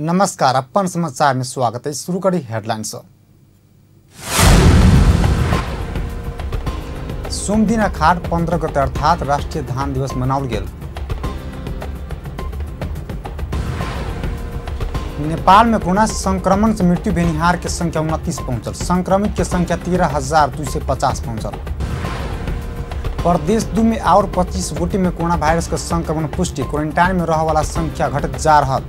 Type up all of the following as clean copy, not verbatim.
नमस्कार, अपन समाचार में स्वागत है। शुरू करी हेडलाइंस। सोम दिन अखाड़ 15 गते अर्थात राष्ट्रीय धान दिवस मनाओल गेल। नेपाल में कोरोना संक्रमण से मृत्यु भेनिहार के संख्या 29 पहुंचल। संक्रमित के संख्या 13,250 पहुंचल। प्रदेश 2 में और 25 गोटी में कोरोना वायरस का संक्रमण पुष्टि। क्वारंटाइन में रह वाला संख्या घटत जा रहा।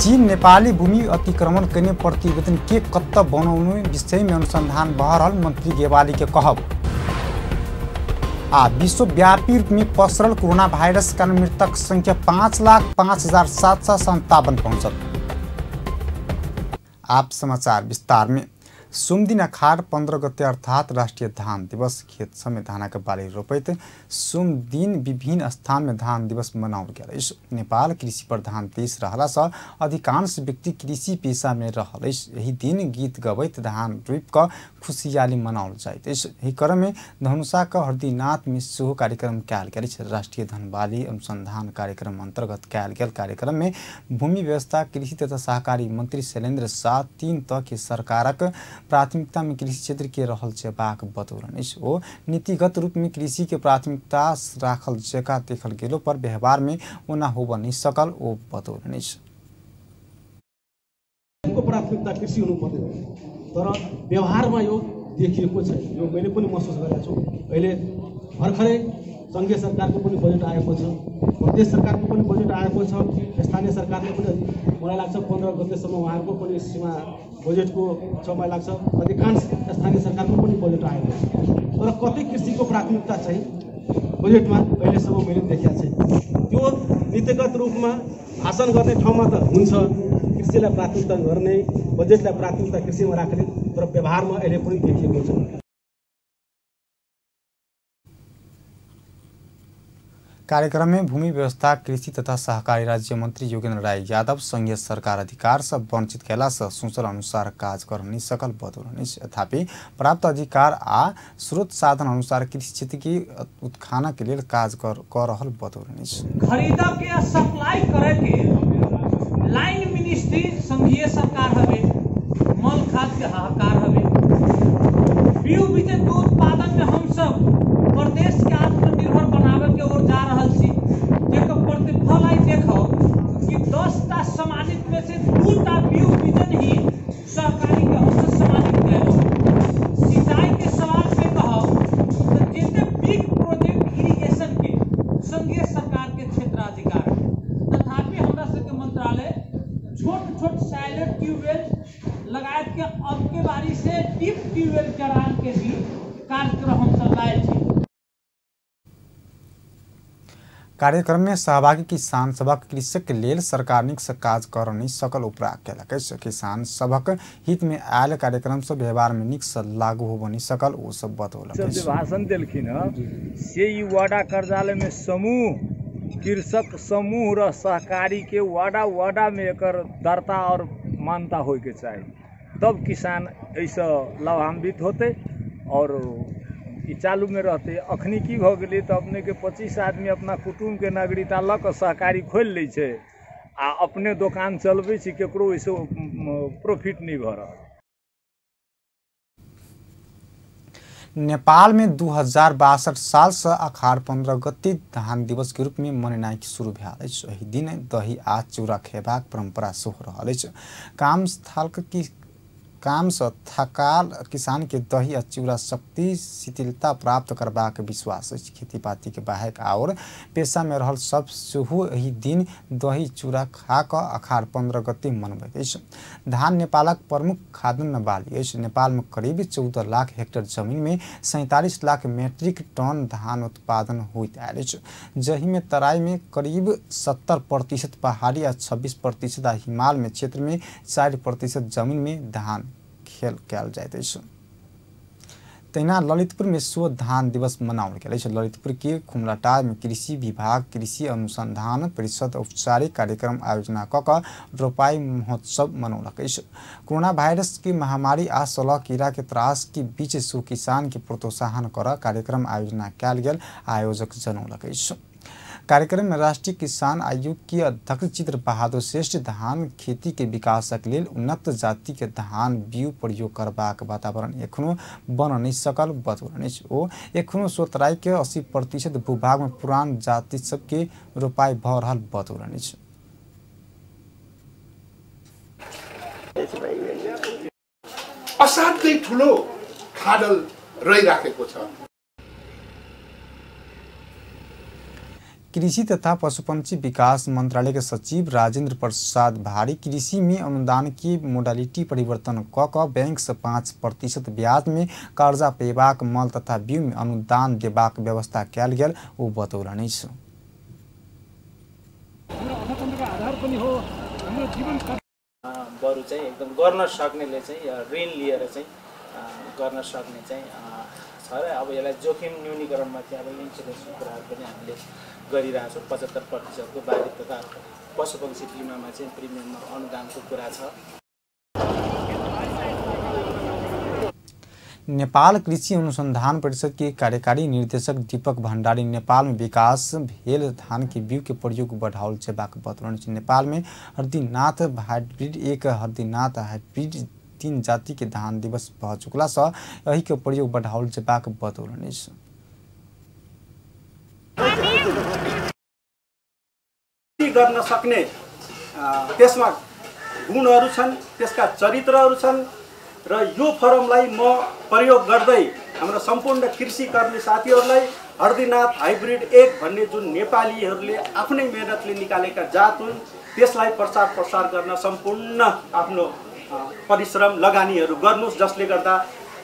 चीन नेपाली भूमि अतिक्रमण करने प्रतिवेदन के कत्ता बनाउने विषय में अनुसंधान बहरल मंत्री गेवाली के कहब। विश्वव्यापी रूप में पसरल कोरोना वायरस कारण मृतक संख्या 5,05,757 पहुंचल। आप समाचार विस्तार में। सोम दिन अखाड़ 15 गते अर्थात राष्ट्रीय धान दिवस खेत समय धान के बाली रोपैत सोम दिन विभिन्न स्थान में धान दिवस मनाओल गेल। नेपाल कृषि प्रधान देश रहला से अधिकांश व्यक्ति कृषि पेशा में रहल। यही दिन गीत गबैत धान रोप क खुशियाली मनाओल जाइत। यही क्रम में धनुषा का हरदीनाथ में सेहो कार्यक्रम कयल गेल। राष्ट्रीय धन बाली अनुसंधान कार्यक्रम अंतर्गत कयल गेल कार्यक्रम में भूमि व्यवस्था कृषि तथा सहकारी मंत्री शैलेंद्र शाह 3 तह के सरकारक प्राथमिकता में कृषि क्षेत्र के रहल जेबाक बतौलन। ओ नीतिगत रूप में कृषि के प्राथमिकता राखल जेका देखल गेलो पर व्यवहार में ओना होब नहीं सकल ओ बतौलन। प्राथमिकता कृषि हुनुपर्ने तर व्यवहारमा यो देखिएको छ। यो मैले पनि महसुस गरेको छु। अहिले भर्खरै संघीय सरकारको पनि बजेट आएको छ, प्रदेश सरकारको पनि बजेट आएको छ, स्थानीय सरकारले पनि मलाई लाग्छ 15 गतेसम्म उहाँहरूको पनि सीमा बजेटको छ। मलाई लाग्छ अधिकांश स्थानीय सरकारको पनि बजेट आएको छ। तर कतै कृषिको प्राथमिकता चाहिँ बजेटमा अहिलेसम्म मैले देखेको छैन। त्यो नीतिगत रूपमा भाषण गर्ने ठाउँमा त हुन्छ, कृषिलाई प्राथमिकता गर्ने, बजेटलाई प्राथमिकता कृषिमा राख्ने, तर व्यवहारमा अहिले पनि देखिएको छ। कार्यक्रम में भूमि व्यवस्था कृषि तथा सहकारी राज्य मंत्री योगेन्द्र राय यादव संघीय सरकार अधिकार से वंचित कैला से सोचल अनुसार कार्य कर नहीं सकल बतौलन। तथापि प्राप्त अधिकार आ स्रोत साधन अनुसार कृषि क्षेत्र की उत्थान के लिए कार्य कर रहल बतौलन। खरीदा के सप्लाई करे के लाइन मिनिस्ट्री संघीय सरकार हवे, मल खाद के हाहाकार हवे। बीज बीज उत्पादन में हम सब प्रदेश के आत्मनिर्भर बनावे के ओर जा रहल छी। जेकर प्रतिफल आई देखो कि 10टा सम्मानित में से 2टा बीज बीजन ही सहकारी के हमसे सम्मानित कैलो। सिंचाई के सवाल पे कहो तो जितने बिग प्रोजेक्ट इरिगेशन के संघीय सरकार के क्षेत्राधिकार है। तथापि हमरा सबके मंत्रालय छोट छोट साइलेंट ट्यूबवेल लगाए के अब के बारी से डीप ट्यूबवेल जरान के भी कार्यक्रम हम चलाए छी। कार्यक्रम में सहभागी किसान सभक कृषक के लेल सरकार निक से काज कर नहीं सकल उपराग केलक। किसान सभक हित में आयल कार्यक्रम से व्यवहार में निक से लागू हो नहीं सकल ओ सब बतौलक। जो भाषण देलखिन से ई वाडा कार्यालय में समूह कृषक समूह र सहकारी के वाडा में एकर दर्ता और मान्यता होय के चाहिए, तब किसान ऐसा लाभान्वित होते और चालू में रहते। अखनी की भ गेलै तो अपने के 25 आदमी अपना कुटुंब के नागरिकता ल के सहकारी खोल लै छै आ अपने दुकान चलबै छै, केकरो ऐसे प्रॉफिट नहीं भ रहा। नेपाल में 2062 साल से अखाड़ 15 गते धान दिवस के रूप में मनेनाई शुरू भेल। एहि दिन दही आ चूड़ा खेबाक परंपरा सेहो रहल। काम से थकाल किसान के दही आ चूड़ा शक्ति शिथिलता प्राप्त करबाक विश्वास। खेती पाती के बाहेक और पेशा में रहल सब सेहो एहि दिन दही चूड़ा खा क अखाड़ 15 गते मनबैत। धान नेपालक प्रमुख खाद्यान्न बाली। नेपाल में करीब 14 लाख हेक्टेयर जमीन में 47 लाख मेट्रिक टन धान उत्पादन होइत आयल। जही में तराई में करीब 70%, पहाड़ी आ 26% आ हिमाल में क्षेत्र में 4% जमीन में धान खेल कयल जाइत। तहिना ललितपुर में स्व धान दिवस मनाओल गेल। ललितपुर के खुमलाटार में कृषि विभाग कृषि अनुसंधान परिषद औपचारिक कार्यक्रम आयोजना क रोपाई महोत्सव मनौलक। कोरोना वायरस की महामारी आ सलह कीड़ा के त्रास के बीच स्व किसान के प्रोत्साहन कर कार्यक्रम आयोजना कयल गेल आयोजक जनौलक। कार्यक्रम में राष्ट्रीय किसान आयोग के अध्यक्ष चित्र बहादुर श्रेष्ठ धान खेती के विकासक लेल उन्नत जाति के धान बीउ प्रयोग करबाक वातावरण एखनो बन नहीं सकल बतौलनि। ओ एखनो सोतराई के 80% भूभाग में पुरान जाति सबके रोपाई भ रहल बतौलनि। असाध्यै ठुलो खाडल रहिराखेको छ। कृषि तथा पशुपक्षी विकास मंत्रालय के सचिव राजेंद्र प्रसाद भारी कृषि में अनुदान की मोडालिटी परिवर्तन क बैंक से 5% ब्याज में कर्जा पेबाक मल तथा बीउ में अनुदान देबाक व्यवस्था कयल गेल ओ बतौलनि। बरु चाहिँ एकदम गर्न सक्नेले चाहिँ ऋण लिएर चाहिँ गर्न सक्ने चाहिँ छ र अब यसलाई जोखिम न्यूनीकरणमा चाहिँ अब इन्सुरेन्सको कुराहरू पनि हामीले गरिरहेछौँ। 75% को बारी तथा पशुपक्षी बिमामा चाहिँ प्रिमियममा अनुदानको कुरा छ। नेपाल कृषि अनुसंधान परिषद के कार्यकारी निर्देशक दीपक भण्डारी नेपाल में विकास भेल धान के बीउ के प्रयोग बढ़ाओल जेबाक बतौलनि। नेपाल में हरदीनाथ हाइब्रिड 1 हरदीनाथ हाइब्रिड 3 जाति के धान दिवस भ चुकला से यही के प्रयोग बढ़ाओल जेबाक बतौलनि। गर्न सक्ने त्यसमा गुणहरू छन्, त्यसका चरित्रहरू छन् र यो फोरमलाई म प्रयोग गर्दै हाम्रो सम्पूर्ण कृषि कर्मी साथीहरूलाई हरदीनाथ हाइब्रिड 1 भन्ने जुन नेपालीहरूले आफ्नै मेहनतले निकालेका जात हुन् त्यसलाई प्रचार गर्न सम्पूर्ण आफ्नो परिश्रम लगानीहरू गर्नुस्, जसले गर्दा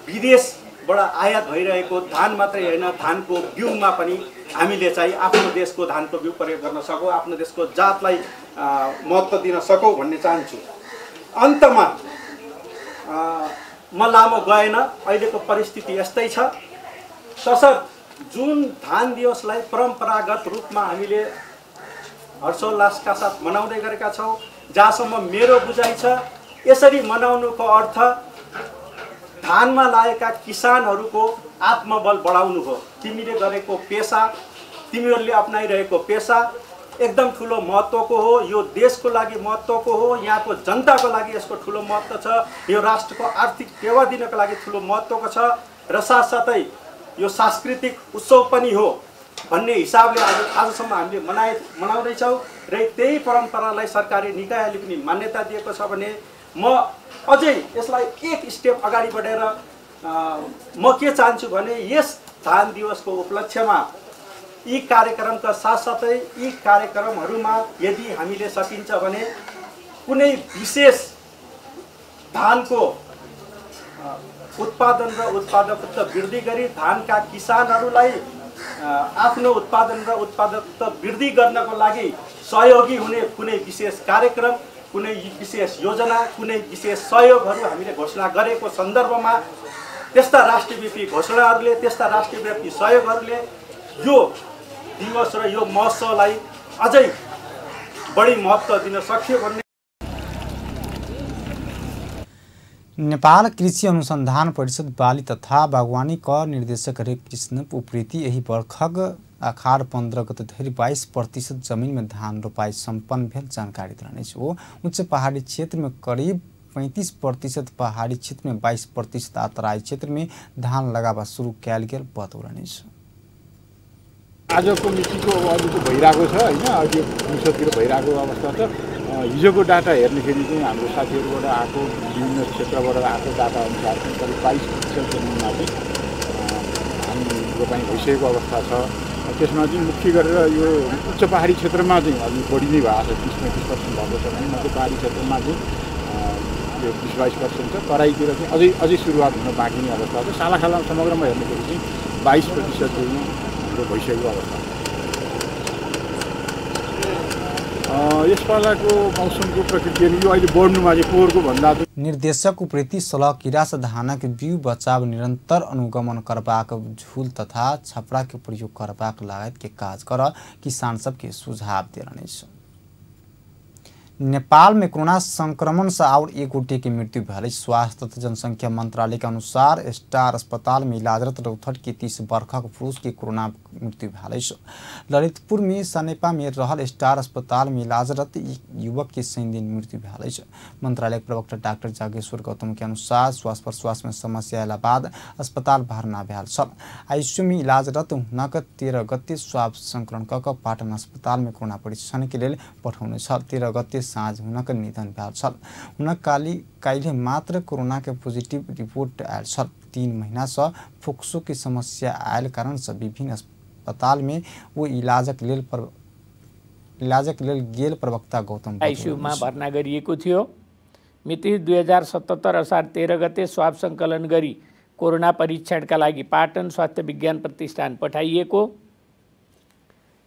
विदेशबाट आयात भइरहेको धान मात्रै हैन धानको बिउमा पनि हामीले चाहिँ आफ्नो देशको धानको बिउ प्रयोग गर्न सकौँ, आफ्नो देशको जातलाई महत्त्व दिन सकौँ भन्ने चाहन्छु। अन्तमा म लामो गएन, अहिलेको परिस्थिति यस्तै छ। तसर्थ जुन धान दिवसलाई परम्परागत रूपमा हामीले हर्षोल्लासका साथ मनाउँदै गरेका छौँ, जहाँसम्म मेरो बुझाइ छ यसरी मनाउनुको अर्थ धानमा लागेका किसानहरूको आत्मबल बढाउनु हो। तिमीले गरेको पेसा, तिमीहरूले अपनाइरहेको पेसा एकदम ठुलो महत्त्वको हो, यो देशको लागि महत्त्वको हो, यहाँको जनताको लागि यसको ठुलो महत्त्व छ, यो राष्ट्रको आर्थिक टेवा दिनको लागि ठुलो महत्त्वको छ र साथसाथै यो सांस्कृतिक उत्सव पनि हो भन्ने हिसाबले आजसम्म हामीले मनाउँदैछौँ र त्यही परम्परालाई सरकारी निकायले पनि मान्यता दिएको छ भने म अझै यसलाई एक स्टेप अगाडि बढेर म के चाहन्छु भने यस धान दिवसको उपलक्ष्यमा यी कार्यक्रमका साथसाथै यी कार्यक्रमहरूमा यदि हामीले सकिन्छ भने कुनै विशेष धानको उत्पादन र उत्पादकता वृद्धि गरी धानका किसानहरूलाई आफ्नो उत्पादन र उत्पादकता वृद्धि गर्नको लागि सहयोगी हुने कुनै विशेष कार्यक्रम, कुनै विशेष योजना, कुनै विशेष सहयोगहरू हामीले घोषणा गरेको सन्दर्भमा त्यस्ता राष्ट्रव्यापी घोषणाहरूले, त्यस्ता राष्ट्रव्यापी सहयोगहरूले यो दिवस र यो महोत्सवलाई अझै बढी महत्त्व दिन सक्यो भन्ने। नेपाल कृषि अनुसंधान परिषद बाली तथा बागवानी का निर्देशक हरे कृष्ण उप्रेती यही वर्षक आखाड़ 15 गते धरि 22% जमीन में धान रोपाई संपन्न भेल जानकारी देलनि। ओ उच्च पहाड़ी क्षेत्र में करीब 35%, पहाड़ी क्षेत्र में 22% आ तराई क्षेत्र में धान लगावा शुरू कयल गेल बतौलनि। आजको मितिको अलिकति भइरहेको छ हैन, अहिले संसदतिर भइरहेको अवस्था छ। हिजोको डाटा हेर्दाखेरि चाहिँ हाम्रो साथीहरूबाट आएको विभिन्न क्षेत्रबाट आएको डाटा अनुसार चाहिँ करिब 22% जमिनमा चाहिँ धान रोपाई भइसकेको अवस्था छ। त्यसमा चाहिँ मुख्य गरेर यो उच्च पहाडी क्षेत्रमा चाहिँ अलि बढी नै भएको छ, 30-35% भएको छ भने मध्य पहाडी क्षेत्रमा चाहिँ यो 20-22% छ। तराईतिर चाहिँ अझै सुरुवात हुन बाँकी नै अवस्था छ। सालाखाला समग्रमा हेर्दाखेरि चाहिँ 22% चाहिँ भइसकेको अवस्था। यस पालाको मौसमको प्रकृति यो अहिले बढ्नुमा चाहिँ पोहोरको भन्दा निर्देशक उप्रेती सलह कीड़ा से धानक बीउ बचाव निरंतर अनुगमन करबाक झूल तथा छपड़ा के प्रयोग करबाक लगायत के काज कर किसान सबके सुझाव देलनि। नेपाल में कोरोना संक्रमण से और एक गोटे की मृत्यु भले। स्वास्थ्य तथा जनसंख्या मंत्रालय के अनुसार स्टार अस्पताल में इलाजरत रौथट के 30 वर्षक पुरुष की कोरोना मृत्यु भले। ललितपुर में सनेपा में रहल स्टार अस्पताल में इलाजरत युवक की शनि दिन मृत्यु भले। मंत्रालय के प्रवक्ता डॉक्टर जागेश्वर गौतम के अनुसार श्वास प्रश्वास में समस्या आला बाद अस्पताल भर्ना भेल छल। आईसीयू में इलाजरत हुनक 13 गते स्वाब संक्रमण कऽ पाटन अस्पताल में कोरोना परीक्षण के लिए पठाउने छल। 13 गते साँझ हुनक निधन भेल छल। हुनक काल्हि मात्र कोरोना के पॉजिटिव रिपोर्ट आयल छल। 3 महीना से फुक्सो की समस्या आयल कारण से विभिन्न अस्पताल में वो इलाजक लेल गेल प्रवक्ता गौतम आईसीयूमा भर्ना गरिएको थियो। मिति 2077 असार 13 गते स्वाब सङ्कलन गरी कोरोना परीक्षणका लागि पाटन स्वास्थ्य विज्ञान प्रतिष्ठान पठाइएको।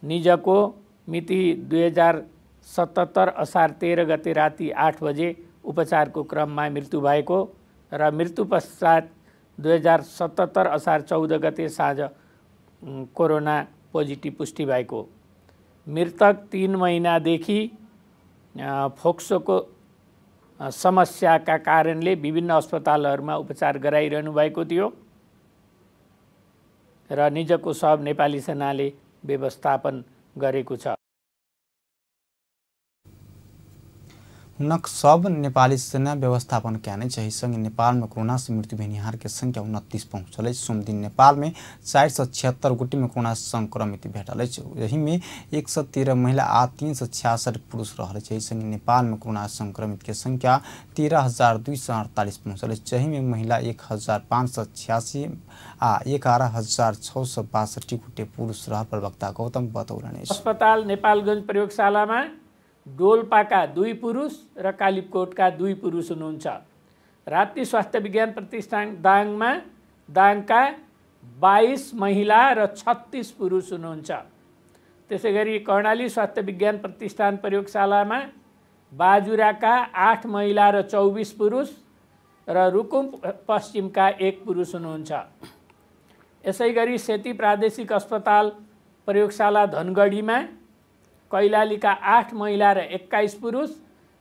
निजको मिति 2077 असार 13 गते राति 8 बजे उपचारको क्रममा मृत्यु भएको र मृत्यु पश्चात 2077 असार 14 गते साँझ कोरोना पोजिटिभ पुष्टि भएको। मृतक 3 महिनादेखि फोक्सोको समस्याका कारणले विभिन्न अस्पतालहरूमा उपचार गराइरहनु भएको थियो र निजको शव नेपाली सेनाले व्यवस्थापन गरेको छ। हुनक सब नेपाली सेना व्यवस्थापन कैने चाहिए। संग नेपाल में कोरोना से मृत्यु भेनिहार के संख्या 29 पहुँचल। सोम दिन नेपाल में 476 गोटी में कोरोना संक्रमित भेटल। यही में 113 महिला आ 366 पुरुष रहल। संग नेपाल में कोरोना संक्रमित के संख्या 13,248 पहुँचल। जही में महिला 1,586 आ 11,662 गोटे पुरुष रह प्रवक्ता गौतम बतौलने। अस्पताल नेपालगञ्ज प्रयोगशालामा डोल्पाका 2 पुरुष र कालीकोटका 2 पुरुष हुनुहुन्छ। राप्ती स्वास्थ्य विज्ञान प्रतिष्ठान दाङमा दाङका 22 महिला र 36 पुरुष हुनुहुन्छ। त्यसैगरी कर्णाली स्वास्थ्य विज्ञान प्रतिष्ठान प्रयोगशालामा बाजुराका 8 महिला र 24 पुरुष र रुकुम पश्चिमका 1 पुरुष हुनुहुन्छ। यसैगरी सेती प्रादेशिक अस्पताल प्रयोगशाला धनगढीमा कैलालीका 8 महिला र 21 पुरुष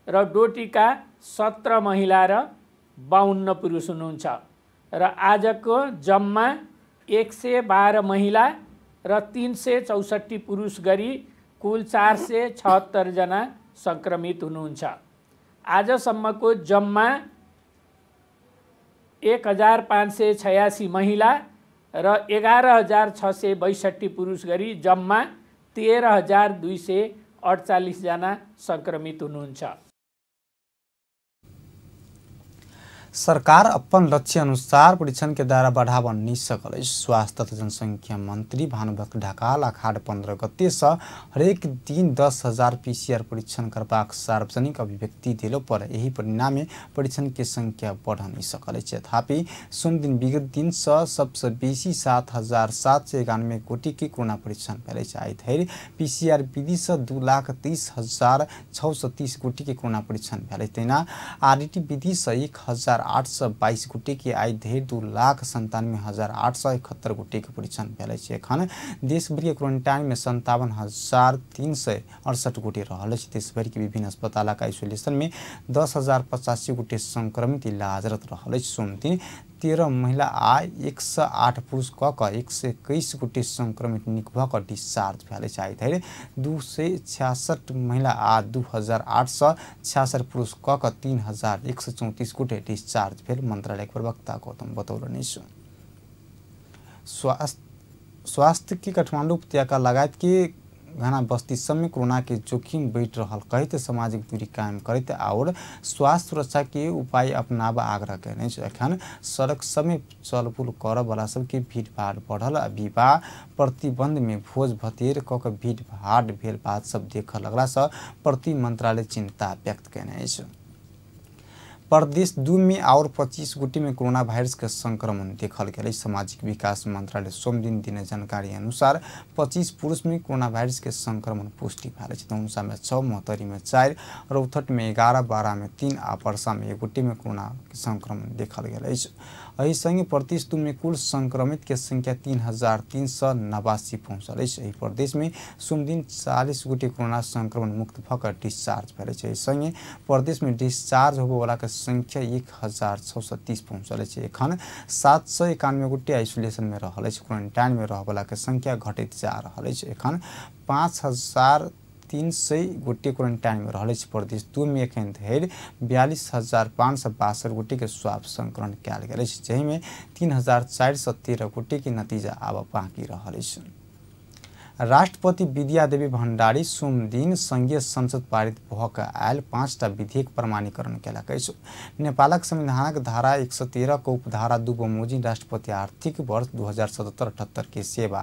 र डोटीका 17 महिला र 52 पुरुष हुनुहुन्छ र आजको जम्मा 112 महिला र 364 पुरुष गरी कुल 476 जना संक्रमित हुनुहुन्छ। आजसम्मको जम्मा 1586 महिला र 11662 पुरुष गरी जम्मा 13,248 जना संक्रमित हुनुहुन्छ। सरकार अपन लक्ष्य अनुसार परीक्षण के दायरा बढ़ावा नहीं सकल। स्वास्थ्य तथा जनसंख्या मंत्री भानुभक्त ढकाल अखाड़ 15 गते से हरेक दिन 10,000 PCR परीक्षण करबाक सार्वजनिक अभिव्यक्ति दिलो पर यही परिणाम में परीक्षण के संख्या बढ़ नहीं सकल। तथापि सोम दिन विगत दिन से सबसे बेसी 7,791 गोटी के कोरोना परीक्षण पहले धैर्य PCR विधि से 2,30,630 गोटी के कोरोना परीक्षण पहले तेना RT विधि से 1,822 गोटी के आई धेर 2,97,871 गोटी के परीक्षण भेल। एखन देशभर के क्वारंटाइन में 57,368 गोटी रहल। देशभर के विभिन्न अस्पताल का आइसोलेशन में 10,085 गोटी संक्रमित इलाजरत रहल। सोम दिन 13 महिला आ 108 पुरुष क 121 गोटी संक्रमित निक भ डिस्चार्ज भेल। धैर्य 266 महिला आ 2,866 पुरुष क 3,134 गोटी डिस्चार्ज भेल। मंत्रालय के प्रवक्ता गौतम बतौलनि। स्वास्थ्य की काठमांडू उपत्यका लगायत के घना बस्ती सब में कोरोना के जोखिम बढ़ रहा कहते सामाजिक दूरी कायम करते और स्वास्थ्य सुरक्षा के उपाय अपनावा आग्रह करने। एखन सड़क सब में चलबुल कर वाला सबके भीड़ भाड़ बढ़ल। विवाह प्रतिबंध में भोज भतेर क भीड़ भाड़ भेल बात सब देख लगला से प्रति मंत्रालय चिंता व्यक्त करने। प्रदेश 2 में और 25 गोटी में कोरोना वायरस के संक्रमण देखल गया। सामाजिक विकास मंत्रालय सोम दिन दिने जानकारी अनुसार 25 पुरुष में कोरोना वायरस के संक्रमण पुष्टि भेल। धनुषा में 6, मोहतरी में 4, रौथट में 11, बारा में 3 आ पर्सा में 1 गोटी में कोरोना के संक्रमण देखल गया। एहि संगे प्रदेश 2 में कुल संक्रमित के संख्या 3389 पहुँचल अछि। एहि प्रदेश में सोम दिन 40 गोटे कोरोना संक्रमण मुक्त भकर डिस्चार्ज भेल अछि। एहि संगे प्रदेश में डिस्चार्ज होबे वाला के संख्या 1036 पहुँचल अछि। एखन 791 गोटे आइसोलेशन में रहल अछि। क्वारंटाइन में रह वाला के संख्या घटैत जा रहल अछि। एखन 5300 गोटे क्वारंटाइन में रहल अछि। प्रदेश 2 में एखन धरि 42,562 गोटे के स्वाब संकलन कयल गेल अछि, जाहि में 3,413 गोटे के नतीजा आब बाकी रहल अछि। राष्ट्रपति विद्यादेवी भण्डारी सोम दिन संघीय संसद पारित भ क आयल 5टा विधेयक प्रमाणीकरण कयलक अछि। नेपालक संविधानक धारा 113 को उपधारा 2 बमोजिम राष्ट्रपति आर्थिक वर्ष 2077-78 के सेवा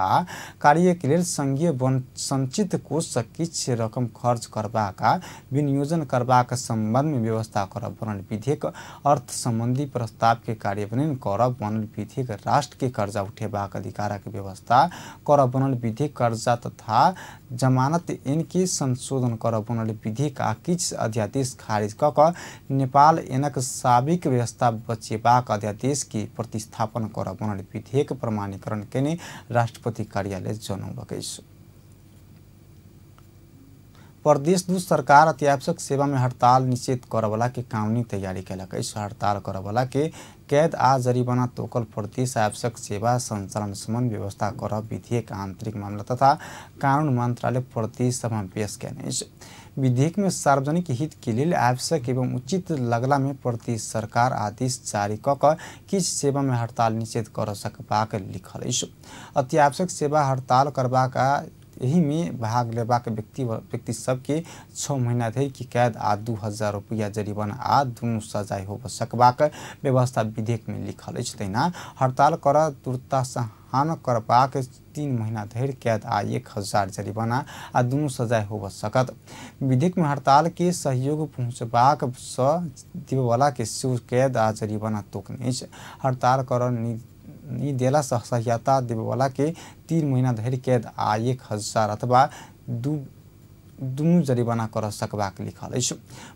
कार्य के लेल संघीय संचित कोष सँ किछु रकम खर्च करबाक विनियोजन करबाक संबंध में व्यवस्था करब बनल विधेयक, अर्थ संबंधी प्रस्ताव के कार्यान्वयन करब बनल विधेयक, राष्ट्र के कर्जा उठेबाक अधिकार के व्यवस्था करब बनल विधेयक, कर्जा तथा जमानत इनके संशोधन करब बनल विधेयक आ किछु अध्यादेश खारिज क क नेपाल एनक साबिक व्यवस्था बचेबाक अध्यादेश के प्रतिस्थापन करब बनल विधेयक प्रमाणीकरण केने राष्ट्रपति कार्यालय जनौलक अछि। प्रदेश 2 सरकार अत्यावश्यक सेवा में हड़ताल निषेध करवला के कानूनी तैयारी कयलक अछि। हड़ताल करवला के कैद आ जरिमाना तोकल प्रदेश आवश्यक सेवा संचालन संबंध व्यवस्था करब विधेयक आंतरिक मामला तथा कानून मंत्रालय प्रदेश सभा में पेश कयने अछि। विधेयक में सार्वजनिक हित के लिए आवश्यक एवं उचित लगला में प्रदेश सरकार आदेश जारी क क किछु सेवा में हड़ताल निषेध कर सकबाक लिखल अछि। अत्यावश्यक सेवा हड़ताल करबाक यही में भाग लेबाक व्यक्ति सबके 6 महीना धरि की कैद आ 2000 रुपया जरिमाना आ दुनू सजाय हो सकबाक व्यवस्था विधेयक में लिखल अछि। तहिना हड़ताल कर दुर्तासहान करबाक 3 महीना धरि कैद आ 1000 जरिमाना आ दुनू सजाय हो सकत। विधेयक में हड़ताल के सहयोग पहुँचबाक सँ देबवला के सेहो कैद आ जरिमाना तोकने अछि। हड़ताल कर नि देला सहायता देबवला के 3 महीना धरि कैद आ 1000 अथवा दुनू जरिमाना कर सकबाक लिखल अछि।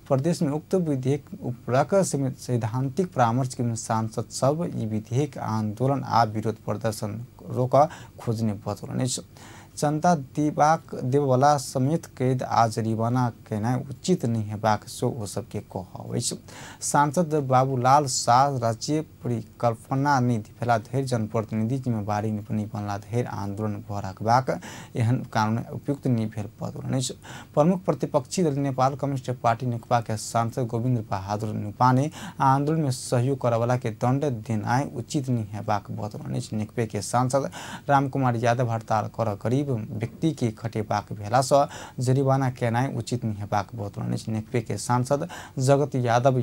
प्रदेश में उक्त विधेयक उपरक सैद्धांतिक परामर्श के सांसद सब ई विधेयक आंदोलन आ विरोध प्रदर्शन रोक खोजने बतौलनि अछि। जनता देबवला समेत कैद आ जरिमाना केनाइ उचित नहीं हेबाक सो ओ सबके कहब अछि। सांसद बाबूलाल शाह राज्य परिकल्पना नहीं भेला धरि जनप्रतिनिधि जिम्मेवारी नहीं बनला धरि आंदोलन भ रखबाक एहन कानून उपयुक्त नहीं भेल बतौलनि अछि। प्रमुख प्रतिपक्षी दल नेपाल कम्युनिस्ट पार्टी नेकपा के सांसद गोविंद बहादुर नुपाने आंदोलन में सहयोग करवला के दंड देनाइ उचित नहीं हेबाक बतौलनि अछि। नेकपा के सांसद रामकुमार यादव हड़ताल कर गरीब व्यक्ति के खटेबाक भेला सँ जरिमाना केनाइ उचित नहीं हेबाक बतौलनि अछि। नेकपा के सांसद जगत यादव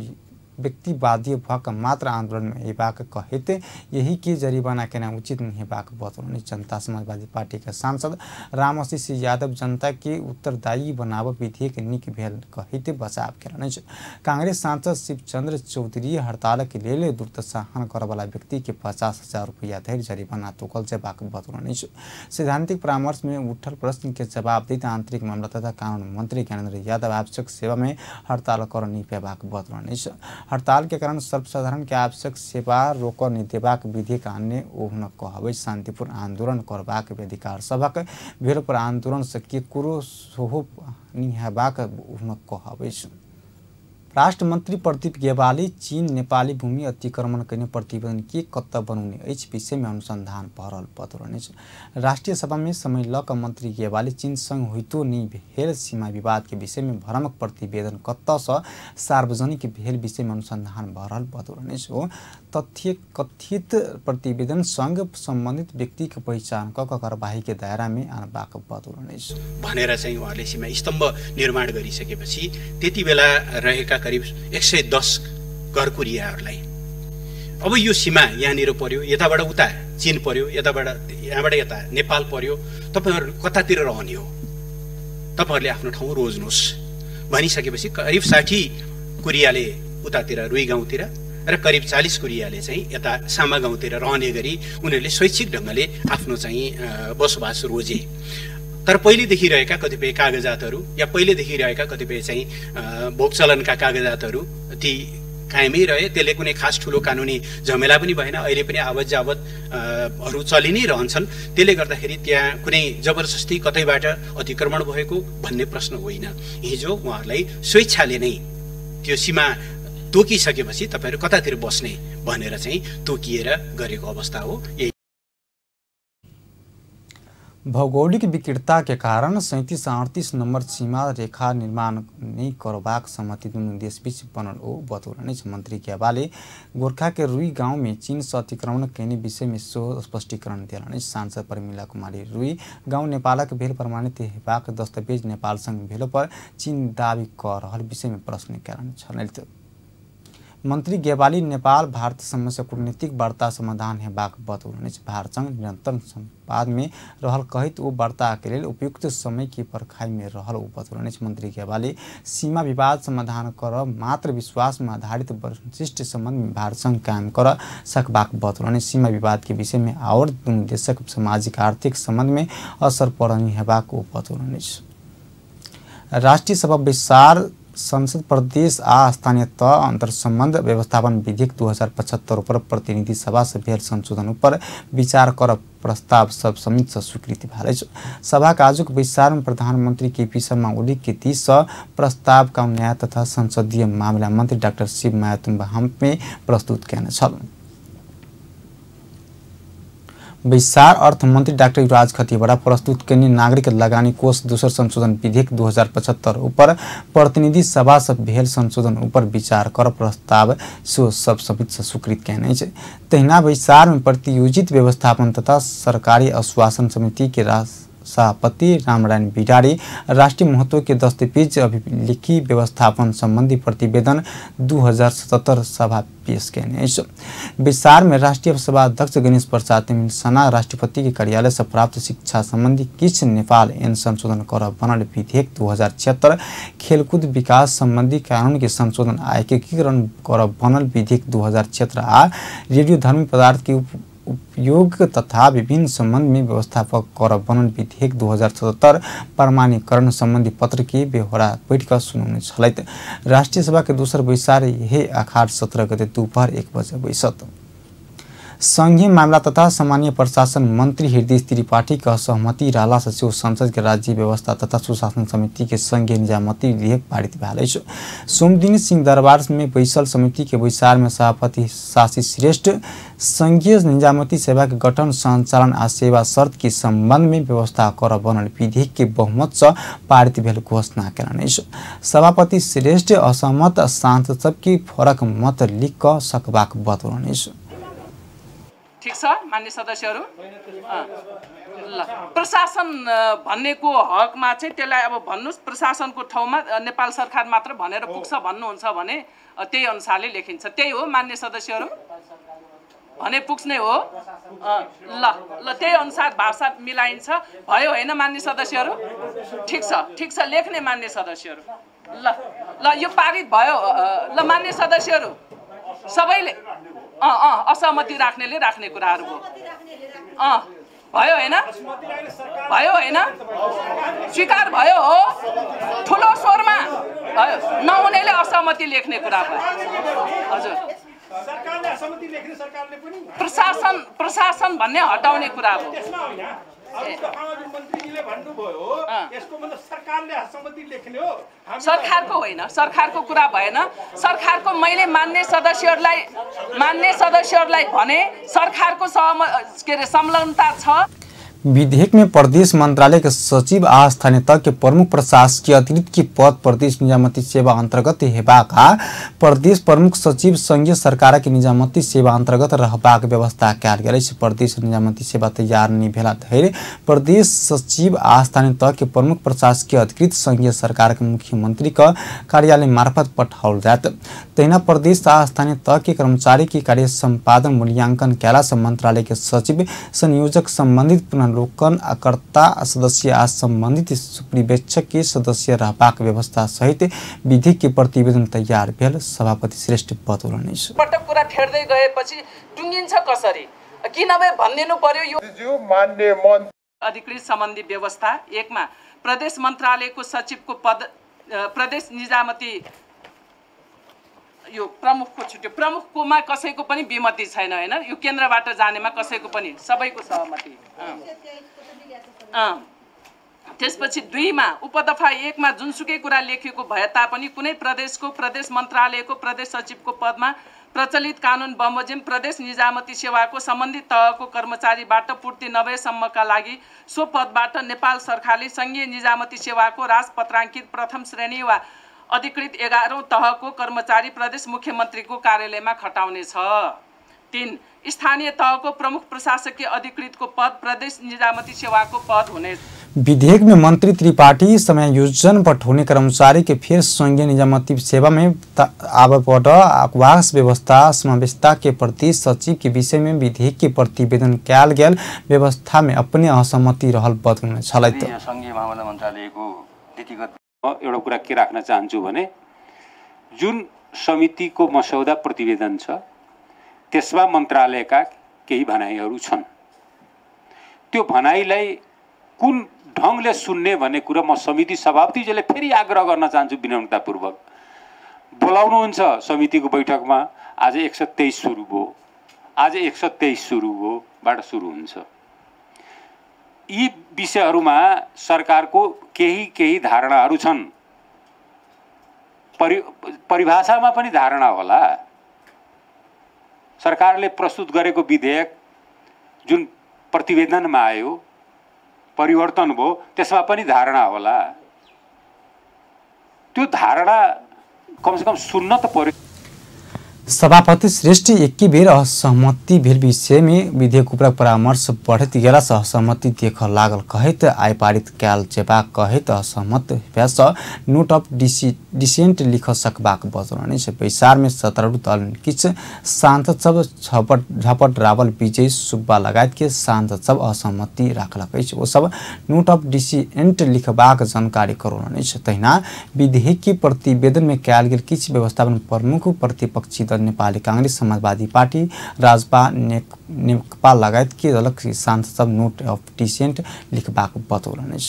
व्यक्ति बाध्य भक मात्र आंदोलन में अयबाक कहैत यही के जरिमाना केना उचित नहीं हेबाक बतौलनि। जनता समाजवादी पार्टी के सांसद रामआशीष यादव जनता के उत्तरदायी बनाब विधेयक नीक भेल कहैत बचाव केलनि अछि। कांग्रेस सांसद शिवचंद्र चौधरी हड़ताल के लेल दुर्तासहान करवला व्यक्ति के 50,000 रुपया धरि जरिमाना तोकल जेबाक बतौलनि अछि। सैद्धांतिक परामर्श में उठल प्रश्न के जवाब दैत आंतरिक मामला तथा कानून मंत्री ज्ञानेन्द्र यादव आवश्यक सेवा में हड़ताल कर नहीं पेबाक बतौलनि अछि। हड़ताल के कारण सर्वसाधारण के आवश्यक सेवा रोक नहीं देबाक विधेयक आनने ओहन कहब शांतिपूर्ण आंदोलन करबाक अधिकार सबक भेल पर आंदोलन से केकरो सोहो नहीं हेबाक ओहन कहब। राष्ट्र मंत्री प्रदीप गेवाली चीन नेपाली भूमि अतिक्रमण करने प्रतिवेदन के कत बनाउने अछि विषय में अनुसंधान भरल बतौलनि अछि। राष्ट्रीय सभा में समय ल क मंत्री गेवाली चीन संग होइतो नहीं भेल सीमा विवाद के विषय में भ्रामक प्रतिवेदन कत सँ सार्वजनिक भेल विषय में अनुसंधान भरल बतौलनि अछि। ओ तथ्य कथित प्रतिवेदन संग संबंधित व्यक्ति के पहचान क कार्यवाही के दायरा में आनबाक बतौलनि अछि। भनेर चाहिँ उहाँले सीमा स्तम्भ निर्माण गरिसकेपछि त्यति बेला रहेका करिब 110 घरकुरियाहरूलाई अब यो सीमा यहाँनिर पर्यो, यताबाट उता चीन पर्यो, यहाँबाट यता नेपाल पर्यो, तपाईहरु कतातिर रहने हो, तपाईहरुले आफ्नो ठाउँ रोज्नुहोस् भनिसकेपछि करिब 60 कुरियाले उतातिर रुई गाउँतिर र करिब 40 कुरियाले चाहिँ यता सामा गाउँतिर रहने गरी उनीहरूले स्वैच्छिक ढंगले आफ्नो चाहिँ बसोबास रोजे। तर पहिलेदेखि रहेका कतिपय कागजातहरू या पहिलेदेखि रहेका कतिपय चाहिँ भोग चलनका कागजातहरू ती कायमै रहे। त्यसले कुनै खास ठुलो कानुनी झमेला पनि भएन। अहिले पनि आवत जावतहरू चलि नै रहन्छन्। त्यसले गर्दाखेरि त्यहाँ कुनै जबरजस्ती कतैबाट अतिक्रमण भएको भन्ने प्रश्न होइन। हिजो उहाँहरूलाई स्वेच्छाले नै त्यो सीमा तोकिसकेपछि तपाईँहरू कतातिर बस्ने भनेर चाहिँ तोकिएर गरेको अवस्था हो। भौगोलिक विकृतता के कारण 37-38 नंबर सीमा रेखा निर्माण नहीं करबाक सहमति दोनों देश बीच बनल ओ बतौलनि। मंत्री गेवाली गोरखा के रुई गांव में चीन से अतिक्रमण कैने विषय में स्पष्टीकरण दिलनि। सांसद प्रमिला कुमारी रुई गांव नेपालक भेल प्रमाणित हेबाक दस्तावेज नेपाल संग भेलो पर चीन दावी कर रहल विषय में प्रश्न कारण छलैथ। मंत्री गेवाली नेपाल भारत समस्या कूटनीतिक वार्ता समाधान हेबाक बतौलनि। भारत संग निरंतर संवाद में रहल कहित ओ वार्ता के लिए उपयुक्त समय की परखाई में रहल ओ बतौलनि। मंत्री गेवाली सीमा विवाद समाधान कर मात्र विश्वास में आधारित विशिष्ट संबंध में भारत संग कायम कर सकबाक बतौलनि। सीमा विवाद के विषय में और दोनों देशक सामाजिक आर्थिक संबंध में असर पड़नी हेबाक ओ बतौलनि। राष्ट्रीय सभा विस्तार संसद प्रदेश आ स्थानीय तह अंतर संबंध व्यवस्थापन विधेयक 2075 पर प्रतिनिधि सभा से भेल संशोधन पर विचार कर प्रस्ताव सब समिति से स्वीकृति भाले। सभा का आजुक विस्तार में प्रधानमंत्री केपी शर्मा ओली के 30 प्रस्ताव का न्याय तथा संसदीय मामला मंत्री डॉक्टर शिव मायातुंबा हम में प्रस्तुत किया छल। विस्तार अर्थ मंत्री डॉक्टर युवराज खतिवड़ा प्रस्तुत करने नागरिक लगानी कोष दूसर संशोधन विधेयक 2075 ऊपर प्रतिनिधि सभा से भेल संशोधन ऊपर विचार कर प्रस्ताव सो सब समिति से स्वीकृत कहने। तहिना विस्तार में प्रतियोजित व्यवस्थापन तथा सरकारी आश्वासन समिति के सभापति रामनारायण बिडारी राष्ट्रीय महत्व के दस्तावेज अभिलेखी व्यवस्थापन संबंधी प्रतिवेदन 2077 सभा पेश किए। विस्तार में राष्ट्रीय सभा अध्यक्ष गणेश प्रसाद तिमिलसना राष्ट्रपति के कार्यालय से प्राप्त शिक्षा संबंधी किछ नेपाल एन संशोधन कर बनल विधेयक 2076 खेलकूद विकास संबंधी कानून के संशोधन एकीकरण कर बनल विधेयक 2076 आ रेडियो धर्मी पदार्थ के उपयोग तथा विभिन्न संबंध में व्यवस्थापक कर बनल विधेयक 2077 प्रमाणीकरण संबंधी पत्र की बेहोरा बैठक सुनाउने छलैत। राष्ट्रीय सभा के दूसर विस्तार यही आषाढ़ 17 गते दोपहर 1 बजे बैसत। संघीय मामला तथा सामान्य प्रशासन मंत्री हृदय त्रिपाठी का सहमति रहला सचिव संसद के राज्य व्यवस्था तथा सुशासन समिति के संघीय निजामती विधेयक पारित भेल। सोमदिन सिंह दरबार में बैसल समिति के विस्तार में सभापति शशि श्रेष्ठ संघीय निजामती सेवा के गठन संचालन आ सेवा शर्त के संबंध में व्यवस्था कर बनल विधेयक के बहुमत से पारित भेल घोषणा कयलनि। सभापति श्रेष्ठ असहमत सांसद सबके फरक मत लिख क सकबाक बतौलनि। ठीक छ मान्य सदस्यहरू, ल प्रशासन भन्नेको हकमा चाहिँ त्यसलाई अब भन्नुस् प्रशासनको ठाउँमा नेपाल सरकार मात्र भनेर पुग्छ भन्नुहुन्छ भने त्यही अनुसारले लेखिन्छ। त्यही हो मान्य सदस्यहरू, भने पुग्छ नै हो। ल ल त्यही अनुसार भाषा मिलाइन्छ भयो हैन मान्य सदस्यहरू? ठीक छ लेख्ने मान्य सदस्यहरू। ल ल यो पारित भयो। ल मान्य सदस्यहरू सबैले असहमति राख्नेले राख्ने कुराहरू हो। भयो हैन? भयो हैन? स्वीकार भयो हो? ठुलो स्वरमा भयो। नहुनेले असहमति लेख्ने कुरा भयो। हजुर सरकारले असहमति लेख्ने सरकारले पनि प्रशासन भन्ने हटाउने कुरा हो। मन्त्रीले भन्नुभयो यसको मतलब सरकारले असहमति लेख्ने हो, सरकारको होइन। सरकारको कुरा भएन। सरकारको मैले मान्य सदस्यहरूलाई भने सरकारको संलग्नता छ। विधेयक में प्रदेश मंत्रालय के सचिव आ स्थानीय तह के प्रमुख प्रशासकीय अतिरिक्त के पद प्रदेश निजामती सेवा अंतर्गत हेबाक आ प्रदेश प्रमुख सचिव संघीय सरकार के निजामती सेवा अंतर्गत रहबाक व्यवस्था कयल गेल। प्रदेश निजामती सेवा तैयार नहीं भेला धरि प्रदेश सचिव आ स्थानीय तह के प्रमुख प्रशासकीय अतिरिक्त संघीय सरकार के मुख्यमंत्री का कार्यालय मार्फत पठाओल जात। तहिना प्रदेश आ स्थानीय तह के कर्मचारी के कार्य संपादन मूल्यांकन कैला से मंत्रालय के सचिव संयोजक संबंधित लोकन अकर्ता सदस्य आ संबंधित सुपरिवेक्षक के सदस्य रहबाक व्यवस्था सहित विधेयक के प्रतिवेदन तैयार भेल। सभापति श्रेष्ठ बतौलनि। पटक कुरा ठेड्दै गएपछि टुङ्गिन्छ कसरी? किनभने भनिदिनु पर्यो यो मान्य मन अधिकृत सम्बन्धी व्यवस्था 1 मा प्रदेश मन्त्रालयको सचिवको पद प्रदेश निजामती यो प्रमुखको छुट्यो प्रमुखकोमा कसैको पनि विमति छैन हैन यो केन्द्रबाट जानेमा कसैको पनि सबैको सहमति त्यसपछि 2 मा उपदफा 1 मा जुनसुकै कुरा लेखिएको भए तापनि कुनै प्रदेशको प्रदेश मन्त्रालयको प्रदेश सचिवको पदमा प्रचलित कानुन बमोजिम प्रदेश निजामती सेवाको सम्बन्धित तहको कर्मचारीबाट पूर्ति नभएसम्मका लागि सो पदबाट नेपाल सरकारले संघीय निजामती सेवाको राजपत्राङ्कित प्रथम श्रेणी वा अधिकृत 11औं तहको कर्मचारी प्रदेश मुख्यमन्त्रीको कार्यालयमा खटाउनेछ। 3 स्थानीय तहको प्रमुख प्रशासकीय अधिकृतको पद प्रदेश निजामती सेवाको पद हुने। विधेयक में मंत्री त्रिपाठी समायोजन पर होने कर्मचारी के फिर संघीय निजामती सेवा में आवास व्यवस्था समावेशता के प्रति सचिव के विषय में विधेयक के प्रतिवेदन कयल गेल व्यवस्था में अपने असहमति रहल बताउनु छलै। त संघीय मामला मन्त्रालयको नीतिगत एउटा कुरा के राख्न चाहन्छु भने जुन समितिको मसौदा प्रतिवेदन छ त्यसमा मन्त्रालयका केही भनाइहरू छन् त्यो भनाइलाई कुन ढंगले सुन्ने भन्ने कुरा म समिति सभापतिजीले फेरि आग्रह गर्न चाहन्छु विनम्रतापूर्वक बोलाउनुहुन्छ समितिको बैठकमा। आज 123 सुरु भयो आज 123 सुरु भयो बाट सुरु हुन्छ। यी विषयहरूमा सरकारको केही धारणाहरू छन् परिभाषामा पनि धारणा होला। सरकारले प्रस्तुत गरेको विधेयक जुन प्रतिवेदनमा आयो परिवर्तन भयो त्यसमा पनि धारणा होला। त्यो धारणा कमसेकम सुन्न त पर्यो। सभापति श्रेष्ठ एक बेर असहमति भेल विषय में विधेयक उपर परामर्श बढ़त गेला से असहमति देख लागल कहित आय पारित कयल जेबा कहित असहमत व्यास नोट अफ डिसेंट लिख सकबाक बतौलनि से बैसार में 17 दल किछ सांसद सब झपट रावल विजय सुब्बा लगायत के सांसद सब असहमति राखलक ओ सब नोट अफ डिसेंट लिखबाक जानकारी करौलनि से तहिना विधेयक के प्रतिवेदन में कयल गेल किछ व्यवस्थापन प्रमुख प्रतिपक्षी नेपाली कांग्रेस समाजवादी पार्टी राजपा नेकपा लगायत के दलक सांसद सब नोट अफ डिसेंट लिखबाक बतौलनि।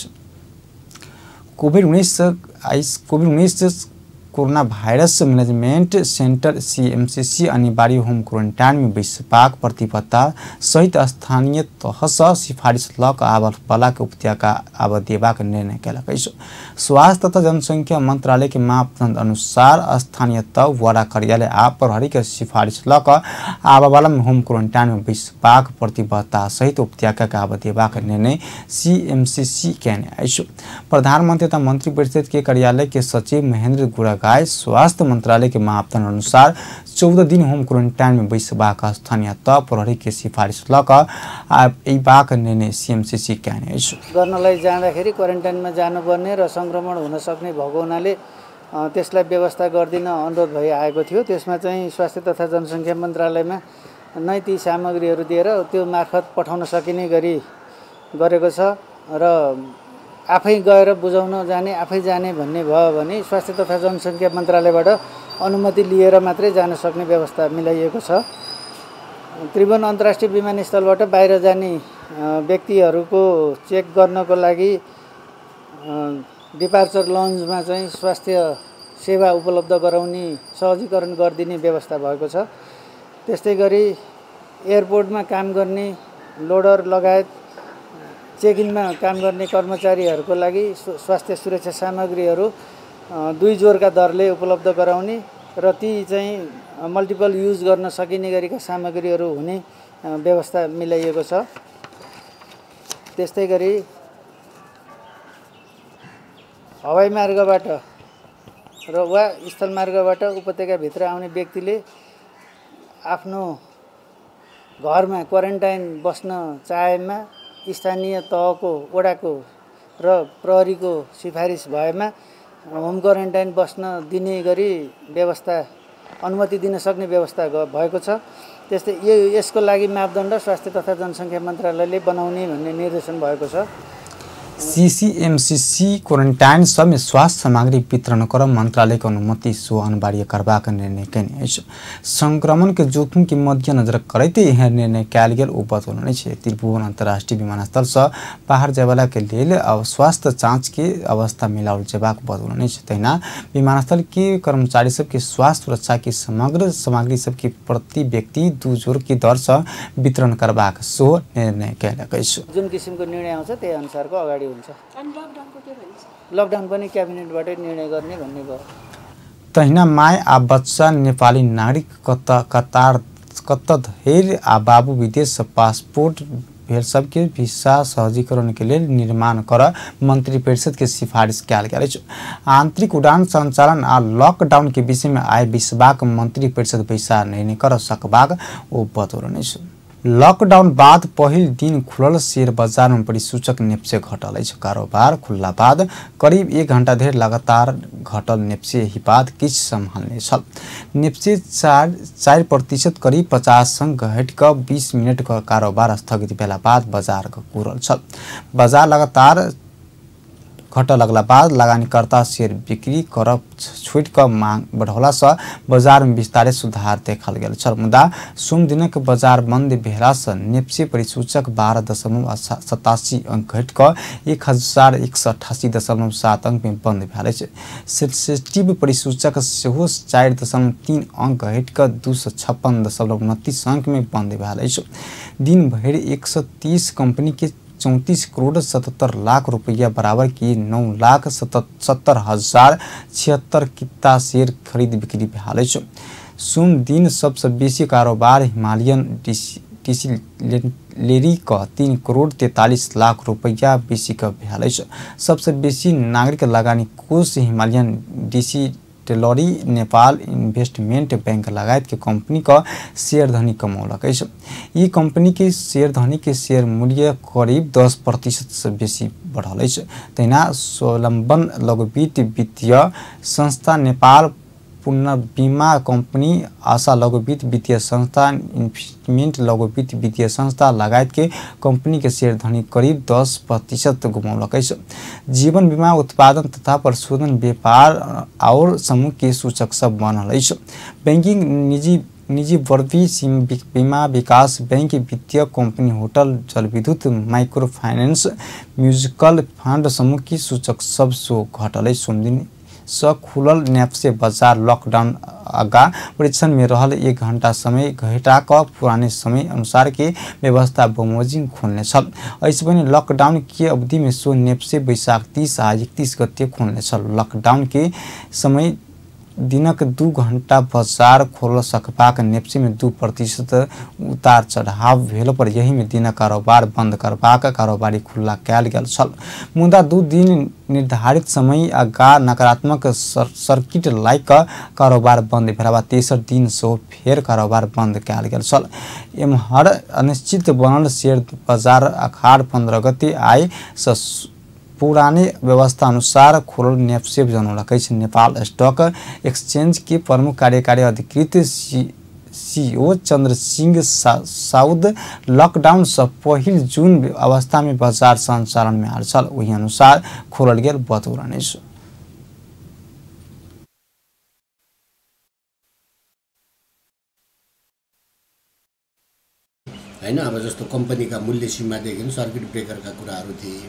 कोभिड-19 corona virus management centre CMCC अनिवार्य होम क्वारंटाइन में बैसबाक प्रतिबद्धता सहित स्थानीय तह से सिफारिश लक आवला के उपत्यका आब देबाक निर्णय कयलक। स्वास्थ्य तथा जनसंख्या मंत्रालय के मापदंड अनुसार स्थानीय तह वडा कार्यालय आ प्रहरी के सिफारिश लक आवला में होम क्वारंटाइन में बैसबाक प्रतिबद्धता सहित उपत्यका का आब देबाक निर्णय सीएमसीसी कयने। प्रधानमंत्री तथा मंत्री परिषद के कार्यालय के सचिव महेंद्र गुरागाई स्वास्थ्य मंत्रालय के मापदंड अनुसार 14 दिन होम क्वारंटाइन में बैसबाक स्थानीय तह प्रहरी के सिफारिश लक आइबाक निर्णय सीएमसीसी कयने गर्नलाई जाँदाखेरि क्वारेन्टाइनमा जानुपर्ने र संक्रमण हुन सक्ने भएको हुनाले त्यसलाई व्यवस्था गर्दिन अनुरोध भइ आएको थियो। त्यसमा चाहिँ स्वास्थ्य तथा जनसंख्या मन्त्रालयमा नै ती सामग्रीहरू दिएर त्यो मार्फत पठाउन सकिने गरी गरेको छ र आफै गएर बुझाउन जाने आफै जाने भन्ने भयो भने स्वास्थ्य तथा जनसंख्या मन्त्रालयबाट अनुमति लिएर मात्रै जान सक्ने व्यवस्था मिलाइएको छ। त्रिभुवन अन्तर्राष्ट्रिय विमानस्थलबाट बाहिर जाने व्यक्तिहरूको चेक गर्नको लागि डिपार्चर लन्जमा चाहिँ स्वास्थ्य सेवा उपलब्ध गराउने सहजीकरण गरिदिने व्यवस्था भएको छ। त्यस्तै गरी एयरपोर्टमा काम गर्ने लोडर लगायत चेक-इनमा काम गर्ने कर्मचारीहरूको लागि स्वास्थ्य सुरक्षा सामग्रीहरू 2 जोरका दरले उपलब्ध गराउने र ती चाहिँ मल्टिपल युज गर्न सकिने गरीका सामग्रीहरू हुने व्यवस्था मिलाइएको छ। त्यस्तै गरी हवाई मार्गबाट र वा स्थल मार्गबाट उपत्यकाभित्र आउने व्यक्तिले आफ्नो घरमा क्वारेन्टाइन बस्न चाहेमा स्थानीय तहको वडाको र प्रहरीको सिफारिस भएमा होम क्वारेन्टाइन बस्न दिने गरी व्यवस्था अनुमति दिन सक्ने व्यवस्था भएको छ। त्यस्तै यसको लागि मापदण्ड स्वास्थ्य तथा जनसंख्या मन्त्रालयले बनाउने भन्ने निर्देशन भएको छ। सीसीएमसीसी क्वारंटाइन सब में स्वास्थ्य सामग्री वितरण कर मंत्रालय के अनुमति सो अनिवार्य करबाक निर्णय कयने अछि। संक्रमण के जोखिम के मद्देनजर करते यह निर्णय कयल गेल ओ बतौलनि छै। त्रिभुवन अंतर्राष्ट्रीय विमानस्थल से बाहर जायवाला के लेल स्वास्थ्य जांच के अवस्था मिलाओल जेबाक बतौलनि छै। तहिना विमानस्थल के कर्मचारी सब के स्वास्थ्य सुरक्षा के समग्र सामग्री सब के प्रति व्यक्ति 2 जोर के दर से वितरण करबाक सो निर्णय कयल गेल अछि। जुन किसिमको निर्णय आउँछ त्यही अनुसारको अगाडि हुन्छ। लकडाउन पनि क्याबिनेटबाटै निर्णय गर्ने भन्ने भयो। तहिना माय आ बच्चा नेपाली नागरिक कत हेर आ बाबू विदेश पासपोर्ट भेल सबके वीसा सहजीकरण के लिए निर्माण कर मंत्री परिषद के सिफारिश कयल गेल अछि। आंतरिक उड़ान संचालन आ लॉकडाउन के विषय में आय विश्वाक मंत्री परिषद विचार निर्णय कर सकबाक ओ बतौलनि अछि। लॉकडाउन बाद पहिल दिन खुलल शेयर बाजार में परिसूचक नेप्से घटल अछि। कारोबार खुलला बाद करीब 1 घंटा धरि लगातार घटल नेप्से ही बाद किछ संभालने छल। नेप्से 4% करीब 50 संग घटि क 20 मिनट का कारोबार स्थगित भेला बाद बाजार घुरल छल। बाजार लगातार घट लगला बाद लगानीकर्ता शेयर बिक्री करब छूट क मांग बढ़ौला से बाजार में विस्तारित सुधार देखल गेल छल। मुदा सोम दिनक बाजार बंद भेला से नेप्से परिसूचक 12.87 अंक घटि क 1188.7 अंक में बंद भेल अछि। सेंसिटिव परिसूचक सेहो 4.3 अंक घटि क 256.29 अंक में बंद भेल अछि। दिन भरि 130 कंपनी के 34 करोड़ 77 लाख रुपया बराबर की 9,77,076 किता शेयर खरीद बिक्री भेल अछि। सोम दिन सबसे बेसी कारोबार हिमालयन डिस्टिलरी का 3 करोड़ 43 लाख रुपया बेसी का भेल अछि। सबसे बेसी नागरिक लगानी कोष Himalayan distillery Nepal investment bank लगायत के कंपनी का शेयर धनी कमौलक अछि। ई कंपनी के शेयर धनी के शेयर मूल्य करीब 10% से बेसी बढ़ल अछि। तहिना स्वावलंबन लघुवित्त वित्तीय संस्था नेपाल पुनर्बीमा कंपनी आशा लघुवित्त वित्तीय संस्था इन्वेस्टमेंट लघुवित्त वित्तीय संस्था लगायत के कंपनी के शेयर धनी करीब 10% गुमौलक अछि। जीवन बीमा उत्पादन तथा प्रशोधन व्यापार और समूह के सूचक सब बनल अछि। बैंकिंग निजी वर्दी बीमा विकास बैंक वित्तीय कंपनी होटल जलविद्युत माइक्रो फाइनेंस म्यूजिकल फंड समूह की सूचक सब सो घटल। सोम दिन से खुलल नेप्से बाजार लॉकडाउन आगा परीक्षण में रहल 1 घंटा समय घटा क पुराने समय अनुसार के व्यवस्था बमोजिम खोलने छल। ऐसे पनि लॉकडाउन के अवधि में सो नेप्से वैशाख 30 आ 31 गते खोलने छल। लॉकडाउन के समय दिनक 2 घंटा बाजार खोल सकबाक नेप्से में 2% उतार चढ़ाव भेल पर यही में दिन कारोबार बंद करबाक कारोबारी खुला कयल गेल छल। मुदा 2 दिन निर्धारित समय आगा नकारात्मक सर्किट लाइक कारोबार बंद भेला तेसर दिन से फेर कारोबार बंद कयल गेल छल। एम्हर अनिश्चित बनल शेयर बाजार अखाड़ 15 गते आय से पुराने व्यवस्था अनुसार खोलल नेप्से जनौलक अछि। नेपाल स्टॉक एक्सचेंज के प्रमुख कार्यकारी अधिकृत CEO Chandra Singh Saud lockdown से पहिल जून अवस्था में बाजार संचालन में आयल छल वही अनुसार खोलल गेल बतौलनि अछि। हैन अब जस्तो कम्पनीका मूल्य सीमादेखि सर्किट ब्रेकरका कुराहरू थिए।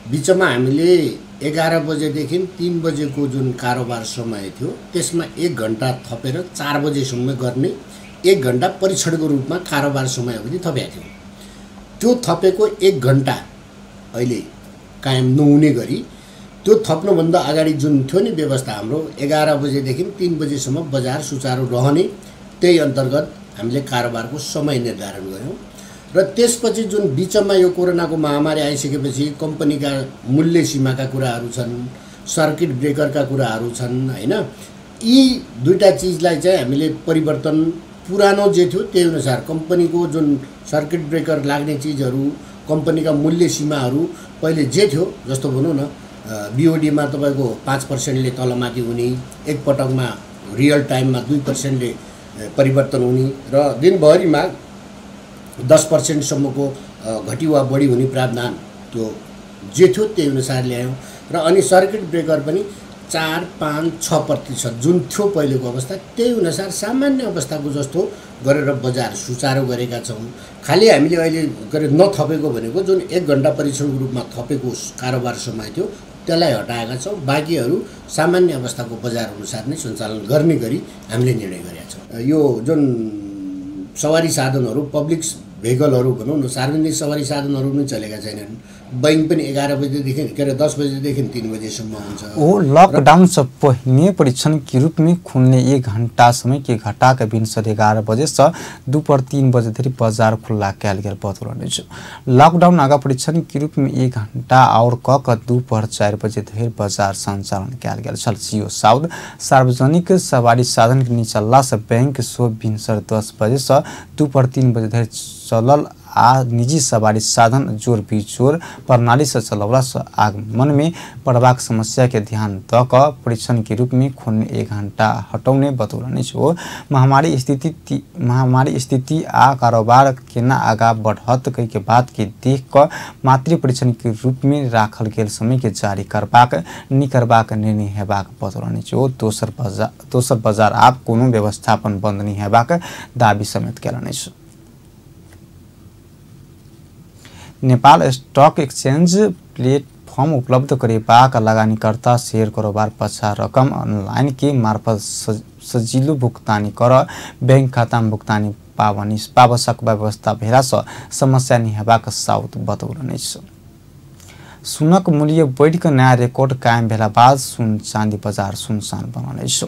बीचमा हामीले 11 बजेदेखि 3 बजेको जुन कारोबार समय थियो त्यसमा 1 घण्टा थपेर 4 बजेसम्म गर्ने 1 घण्टा परीक्षणको रूपमा कारोबार समय अवधि थपेको थियो। त्यो थपेको 1 घण्टा अहिले कायम नहुने गरी त्यो थप्नुभन्दा अगाडि जुन थियो नि व्यवस्था हाम्रो 11 बजेदेखि 3 बजेसम्म बजार सुचारू रहने त्यही अन्तर्गत हामीले कारोबारको समय निर्धारण गर्यौं र त्यसपछि जुन बीचमा यो कोरोनाको महामारी आइसकेपछि कम्पनीका मूल्य सीमाका कुराहरू छन्, सर्किट ब्रेकरका कुराहरू छन् हैन। यी दुईटा चीजलाई चाहिँ हामीले परिवर्तन पुरानो जे थियो त्यही अनुसार कम्पनीको जुन सर्किट ब्रेकर लाग्ने चीजहरू कम्पनीका मूल्य सीमाहरू पहिले जे थियो जस्तो भनौं न बीओडी मा तपाईको 5% ले तलमाथि हुने एक पटकमा रियल टाइममा 2% ले परिवर्तन हुने र दिनभरिमा 10% सम्मको घटी वा बढी हुने प्रावधान त्यो जे थियो त्यही अनुसार ल्यायौँ र अनि सर्किट ब्रेकर पनि 4, 5, 6% जुन थियो पहिलेको अवस्था त्यही अनुसार सामान्य अवस्थाको जस्तो गरेर बजार सुचारू गरेका छौँ। खालि हामीले अहिले गरेर नथपेको भनेको जुन 1 घण्टा परीक्षणको रूपमा थपेको कारोबार समय थियो त्यसलाई हटाएका छौँ। बाँकीहरू सामान्य अवस्थाको बजार अनुसार नै सञ्चालन गर्ने गरी हामीले निर्णय गरेका छौँ। यो जुन सवारी साधनहरू पब्लिक भेहिकलहरू भनौँ न सार्वजनिक सवारी साधनहरू पनि चलेका छैनन्। बैंक पनि 11 बजेदेखि के अरे 10 बजेदेखि 3 बजेसम्म हुन्छ। वो लॉकडाउन से पहले परीक्षण के रूप में खुलने 1 घंटा समय के घटा के दिन 11:30 बजे से दोपहर 3 बजे धरि बाजार खुला कैल गेल बतौलनि छ। लॉकडाउन आगा परीक्षण के रूप में 1 घंटा और क दोपहर 4 बजे धरि बाजार संचालन कैल गेल छल। सीओ साउद सार्वजनिक सवारी साधन के निचल्ला से बैंक सो भिनसर 10 बजे से दोपहर 3 बजे धरि चलल आ निजी सवारी साधन जोर बिजोर प्रणाली से चलौला से आगमन में पड़बाक समस्या के ध्यान द क परीक्षण के रूप में खुलने 1 घंटा हटौने बतौलनि छ। महामारी स्थिति आ कारोबार केना आगा बढ़त कई के बात के देख क मातृ परीक्षण के रूप में राखल गेल समय के जारी करबाक निकरबाक निर्णय हेबाक बतौलनि छ। दोसर बाजार आप कोनो व्यवस्थापन बंद नहीं हेबाक दाबी समेत केलनि छ। नेपाल स्टॉक एक्सचेंज प्लेटफॉर्म उपलब्ध करेबाक लगानीकर्ता शेयर कारोबार पछा रकम ऑनलाइन के मार्फत सजिलो भुक्तानी कर बैंक खाता में भुक्तानी पावसक व्यवस्था भेला से समस्या नहीं हेबाक साउथ बतौलनि छ। सुनक मूल्य बढ़ के नया रिकॉर्ड कायम भेला बाद सुन चांदी बाजार सुनसान बनल छ।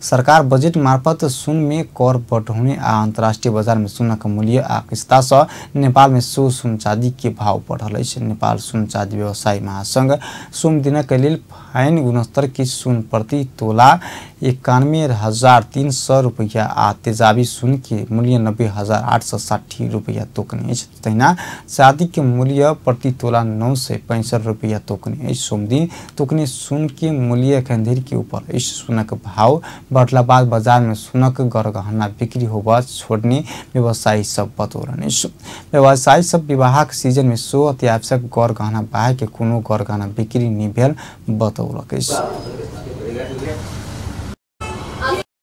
सरकार बजट मार्फत सुन में कर बढ़ौने आ अंतर्राष्ट्रीय बाजार में सुनक मूल्य आकिस्ता से नेपाल में सुन चांदी के भाव बढ़ल है। नेपाल सुन चांदी व्यवसायी महासंघ सोम दिन के लिए फाइन गुणस्तर की सुन प्रति तोला 91,300 रुपया आ तेजाबी सुन के मूल्य 90,860 रुपया तोकने। तहिना चांदी के मूल्य प्रति तोला 965 रुपया तोकने। सोम दिन तोकने सुन के मूल्य खंधेर के ऊपर इस सुनक भाव बढ़ला बाद बाजार में सुनक गरगहना बिक्री होगा छोड़ने व्यवसायी सब बतौलनि। व्यवसायी सब विवाह के सीजन में सो अति आवश्यक गरगहना बाहे के कोनो गरगहना बिक्री नहीं भेल बतौलक।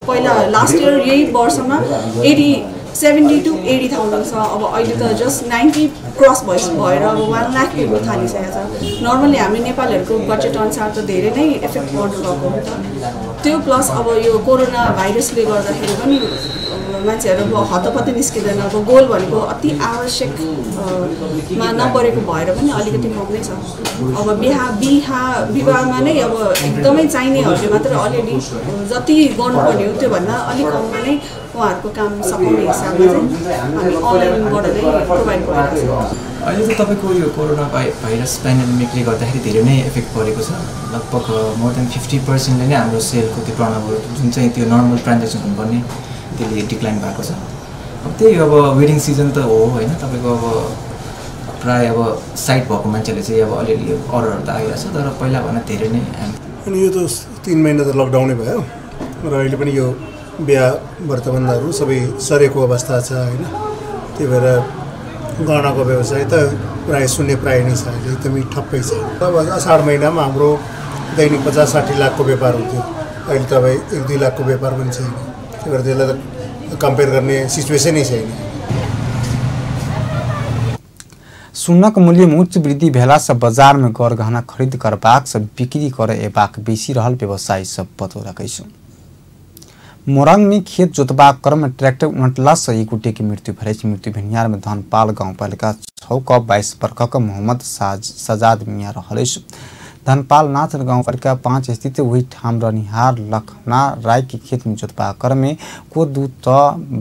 पहिला लास्ट इयर यही वर्षमा 70 to 80,000 छ। अब अहिले त जस्ट 90 क्रस भएर अब 1 लाख पुग्न थालिसकेको छ। नर्मली हामी नेपालीहरूको बजेट अनुसार त धेरै नै इफेक्ट पर्नु गएको हो त। त्यो प्लस अब यो कोरोना भाइरसले गर्दाखेरि पनि मान्छेहरू हतपत्ती निस्किँदैन। अब गोल भनेको अति आवश्यक मा नपरेको भएर पनि अलिकति महँगै छ। अब विवाहमा नै अब एकदमै चाहिनेहरूले मात्र अलिअलि जति गर्नुपर्ने हो त्योभन्दा अलिक कममा नै उहाँहरूको काम सकाउने हिसाबमा चाहिँ हामी अनलाइनबाट नै प्रोभाइड गरिरहेको छौँ। अहिले त तपाईँको यो कोरोना भाइरस पेन्डेमिकले गर्दाखेरि धेरै नै इफेक्ट परेको छ। लगभग मोर देन 50% नै हाम्रो सेलको त्यो टर्नओभर जुन चाहिँ त्यो नर्मल ट्रान्जेक्सन हुनुपर्ने त्यसले डिक्लाइन भएको छ। अब त्यही अब वेडिङ सिजन त हो होइन, तपाईँको अब प्राय अब साइट भएको मान्छेले चाहिँ अब अलिअलि अर्डरहरू त आइरहेको छ, तर पहिला भन्दा धेरै नै अनि यो त 3 महिना त लकडाउनै भयो र अहिले पनि यो बिहा व्रतबन्धहरू सबै सरेको अवस्था छ होइन। त्यही भएर गहनाको व्यवसाय त प्राय शून्य प्राय नै छ, अहिले एकदमै ठप्पै छ। अब असाढ महिनामा हाम्रो दैनिक 50-60 लाखको व्यापार हुन्थ्यो, अहिले त अब 1-2 लाखको व्यापार पनि छैन। त्यही भएर त्यसलाई त कम्पेयर गर्ने सिचुएसनै छैन। सुनक मूल्य में उच्च वृद्धि भेला से बाजार में गरगहना खरीद करबाक से बिक्री करे एबाक बेसी रहल व्यवसायी सब बतौलक। मोरंग में खेत जोतबा क्रम में ट्रैक्टर उलटला से एक गोटे की मृत्यु भेल। मृत्यु भेनिहार में धनपाल गाउँपालिका 6 क 22 वर्षक मोहम्मद सजाद मियाँ रहल। धनपाल नाथ गाउँपालिका 5 स्थित वही ठाम रहनिहार लखना राय के खेत में जोतबा क्रम में को 2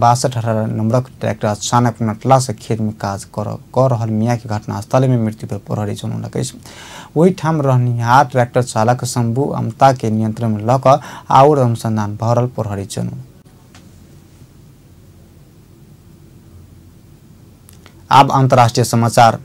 62 नंबरक ट्रैक्टर अचानक उलटला से खेत में काज कर रहल मियाँ के घटनास्थल में मृत्यु पर प्रहरी जनौलक। वही ठाम रहनिहार ट्रैक्टर चालक शंभु अमता के नियंत्रण में लक और अनुसंधान भरल प्रहरी जनौ। अब अंतर्राष्ट्रीय समाचार।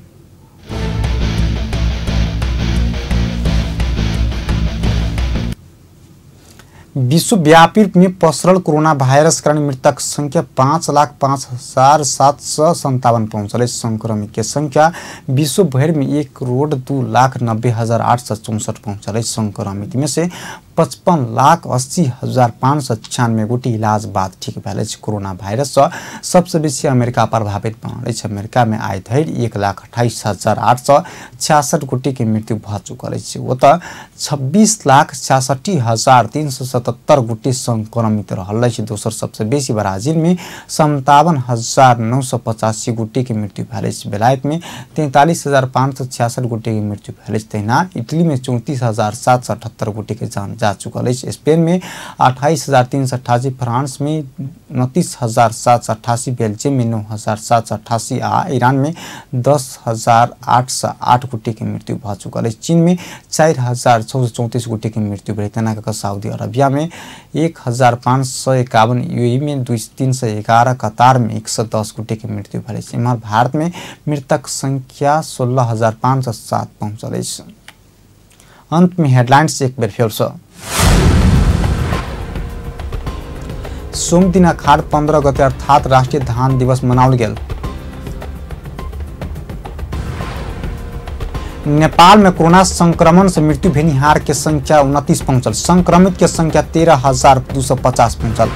विश्वव्यापी रूप में पसरल कोरोना वायरस कारण मृतक संख्या 5,05,757 पहुंचल। संक्रमित के संख्या विश्व भर में 1,02,90,864 पहुंचल। संक्रमित में से 55,80,596 गोटी इलाज बाद ठीक भेल। कोरोना वायरस सबसे बेसी अमेरिका प्रभावित बनल। अमेरिका में आइ धरि 1,28,866 गोटी के मृत्यु भ चुकल। ओतऽ 26,66,377 गोटी संक्रमित रहल। दोसर सबसे बेसी ब्राजील में 57,985 गोटी के मृत्यु भेल। बेलायत में 43,566 गोटी के मृत्यु भेल। तहिना इटली में 34,778 गोटी के जान जा चुकल है। स्पेन में 28,388, फ्रांस में 29,788, बेल्जियम में 9,788 आ ईरान में 10,808 गोटी के मृत्यु भ चुकल है। चीन में 4,634 गोटी के मृत्यु भेल। तेना सऊदी अरबिया में 1,551, यूएई में 311, कतार में 110 गोटी के मृत्यु भेल। इम्हर भारत में मृतक संख्या 16,507 पहुंचल है। अंत में हेडलाइंस एक बेर फेर से। सोम दिन अखाड़ 15 गते अर्थात राष्ट्रीय धान दिवस मनाओल गेल। नेपाल में कोरोना संक्रमण से मृत्यु भेनिहार के संख्या 29 पहुंचल। संक्रमित के संख्या 13,250 पहुंचल।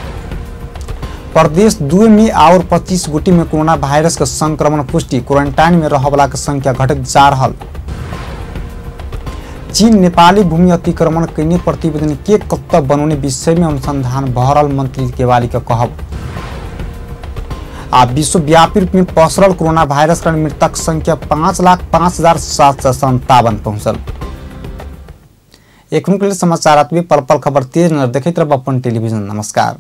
प्रदेश 2 में और 25 गोटी में कोरोना वायरस के संक्रमण पुष्टि। क्वारंटाइन में रहला के संख्या घटत जा रहल। चीन नेपाली भूमि अतिक्रमण करने प्रतिवेदन के कत्ता बनौने विषय में अनुसंधान भरल। मंत्री केवाली का कहब। विश्वव्यापी रूप में पसरल कोरोना वायरस कारण मृतक संख्या 5,05,757 पहुंचल। एक समाचार पल पल खबर तेज नजर देखते रह अपन टेलीविजन। नमस्कार।